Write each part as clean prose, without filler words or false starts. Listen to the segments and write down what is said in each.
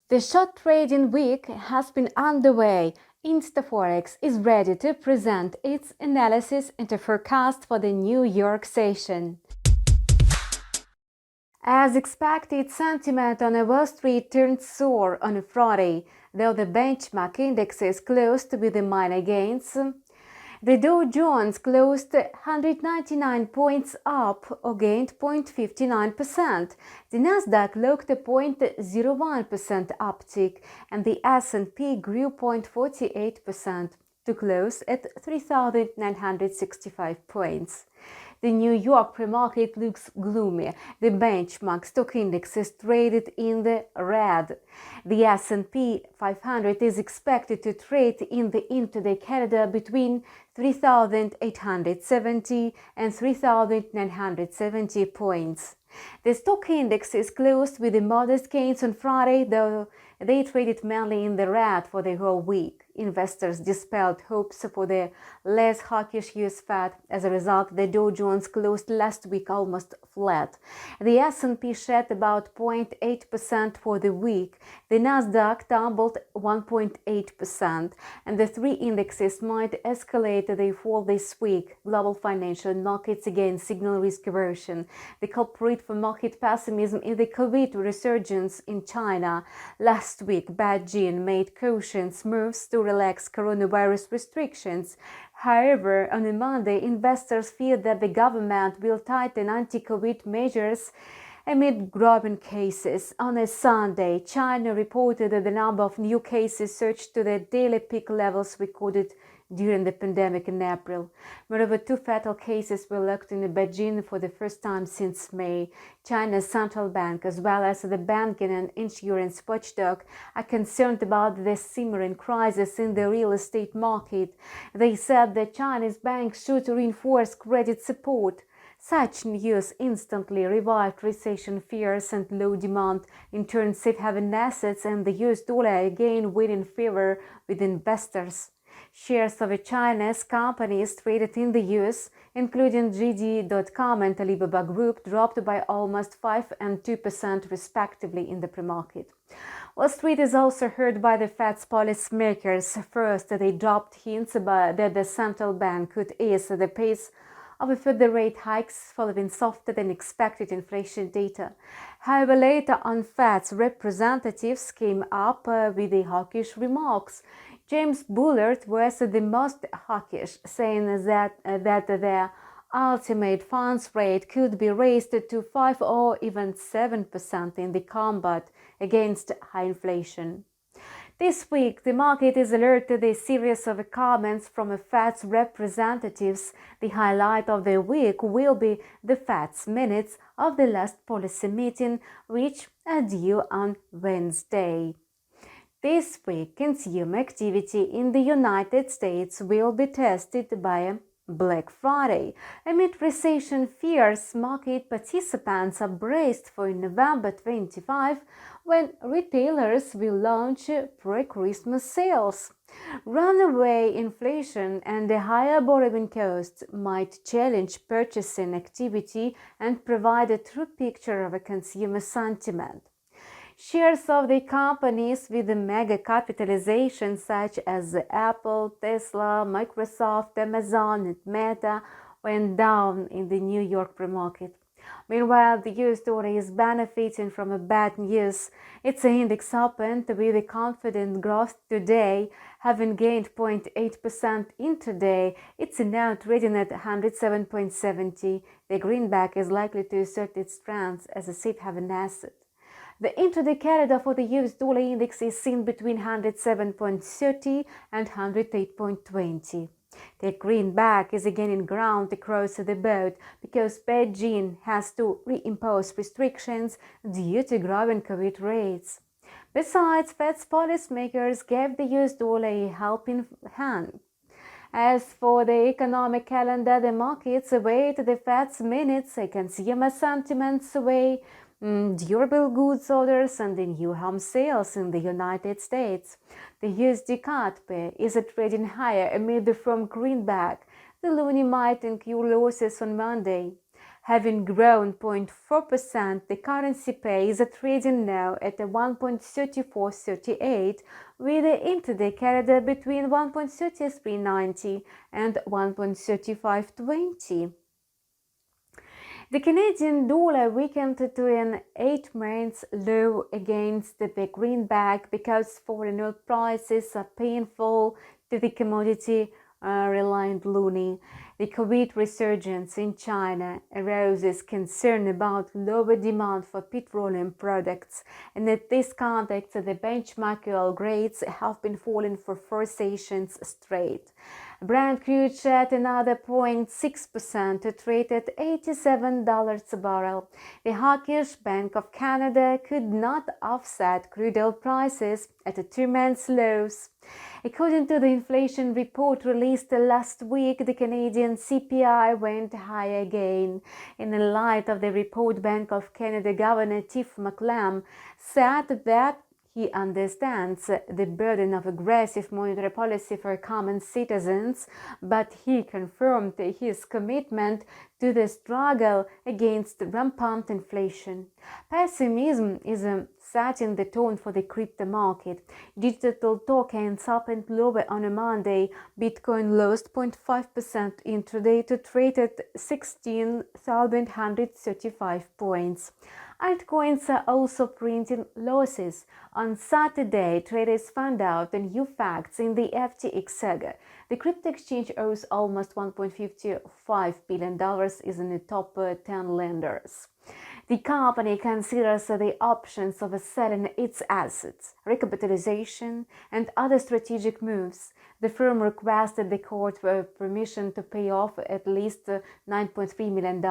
The short trading week has been underway. InstaForex is ready to present its analysis and a forecast for the New York session. As expected, sentiment on Wall Street turned sour on Friday, though the benchmark indexes closed with minor gains. The Dow Jones closed 199 points up or gained 0.59%. The Nasdaq logged a 0.01% uptick and the S&P grew 0.48% to close at 3,965 points. The New York pre-market looks gloomy. The benchmark stock index is traded in the red. The S&P500 is expected to trade in the intraday corridor between 3,870 and 3,970 points. The stock index is closed with modest gains on Friday, though they traded mainly in the red for the whole week. Investors dispelled hopes for the less hawkish US Fed. As a result, the Dow Jones closed last week almost flat. The S&P shed about 0.8% for the week. The Nasdaq tumbled 1.8%, and the three indexes might escalate their fall this week. Global financial markets again signal risk aversion. The culprit for market pessimism is the COVID resurgence in China. Last week, Beijing made cautious moves to relax coronavirus restrictions. However, on a Monday, investors fear that the government will tighten anti-COVID measures amid growing cases. On a Sunday, China reported that the number of new cases surged to the daily peak levels recorded during the pandemic in April. Moreover, 2 fatal cases were logged in Beijing for the first time since May. China's central bank, as well as the banking and insurance watchdog, are concerned about the simmering crisis in the real estate market. They said that Chinese banks should reinforce credit support. Such news instantly revived recession fears and low demand, in turn safe haven assets and the US dollar again winning favor with investors. Shares of China's companies traded in the US, including JD.com and Alibaba Group, dropped by almost 5% and 2% respectively in the pre-market. Wall Street is also hurt by the Fed's policymakers. First, they dropped hints that the central bank could ease the pace of further rate hikes following softer than expected inflation data. However, later on, Fed's representatives came up with the hawkish remarks. James Bullard was the most hawkish, saying that the ultimate funds rate could be raised to 5 or even 7% in the combat against high inflation. This week, the market is alert to the series of comments from Fed's representatives. The highlight of the week will be the Fed's minutes of the last policy meeting, which are due on Wednesday. This week, consumer activity in the United States will be tested by Black Friday. Amid recession fears, market participants are braced for November 25, when retailers will launch pre-Christmas sales. Runaway inflation and the higher borrowing costs might challenge purchasing activity and provide a true picture of a consumer sentiment. Shares of the companies with a mega capitalization such as Apple, Tesla, Microsoft, Amazon, and Meta went down in the New York pre-market. Meanwhile, the US dollar is benefiting from a bad news. Its index opened with a confident growth today, having gained 0.8% intraday. It's now trading at 107.70. The greenback is likely to assert its strength as a safe haven asset. The intraday corridor for the US dollar index is seen between 107.30 and 108.20. The greenback is gaining ground across the board because Beijing has to reimpose restrictions due to growing COVID rates. Besides, Fed's policymakers gave the US dollar a helping hand. As for the economic calendar, the markets await the Fed's minutes, consumer sentiments away durable goods orders and the new home sales in the United States. The USD CAD pair is trading higher amid the firm greenback. The loonie might incur losses on Monday. Having grown 0.4%, the currency pair is trading now at 1.3438, with the intraday CAD between 1.3390 and 1.3520. The Canadian dollar weakened to an 8-month low against the greenback because foreign oil prices are painful to the commodity reliant loonie. The COVID resurgence in China arouses concern about lower demand for petroleum products, and in this context, the benchmark oil grades have been falling for 4 sessions straight. Brent crude shed another 0.6% to trade at $87 a barrel. The hawkish Bank of Canada could not offset crude oil prices at a 2-month lows. According to the inflation report released last week, the Canadian CPI went higher again. In the light of the report, Bank of Canada Governor Tiff Macklem said that he understands the burden of aggressive monetary policy for common citizens, but he confirmed his commitment to the struggle against rampant inflation. Pessimism is setting the tone for the crypto market. Digital tokens opened lower on a Monday. Bitcoin lost 0.5% intraday to trade at 16,135 points. Altcoins are also printing losses. On Saturday, traders found out the new facts in the FTX saga. The crypto exchange owes almost $1.55 billion, is in the top 10 lenders. The company considers the options of selling its assets, recapitalization, and other strategic moves. The firm requested the court permission to pay off at least $9.3 million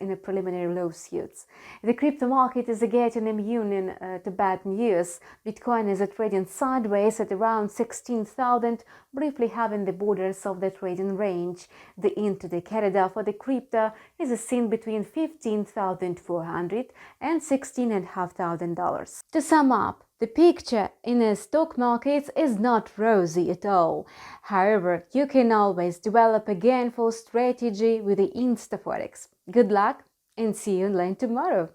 in a preliminary lawsuits. The crypto market is getting immune to bad news. Bitcoin is trading sideways at around 16,000, briefly having the borders of the trading range. The intraday CAD for the crypto is seen between $15,400 and $16,500. To sum up, the picture in the stock markets is not rosy at all. However, you can always develop a gainful strategy with the InstaForex. Good luck and see you online tomorrow.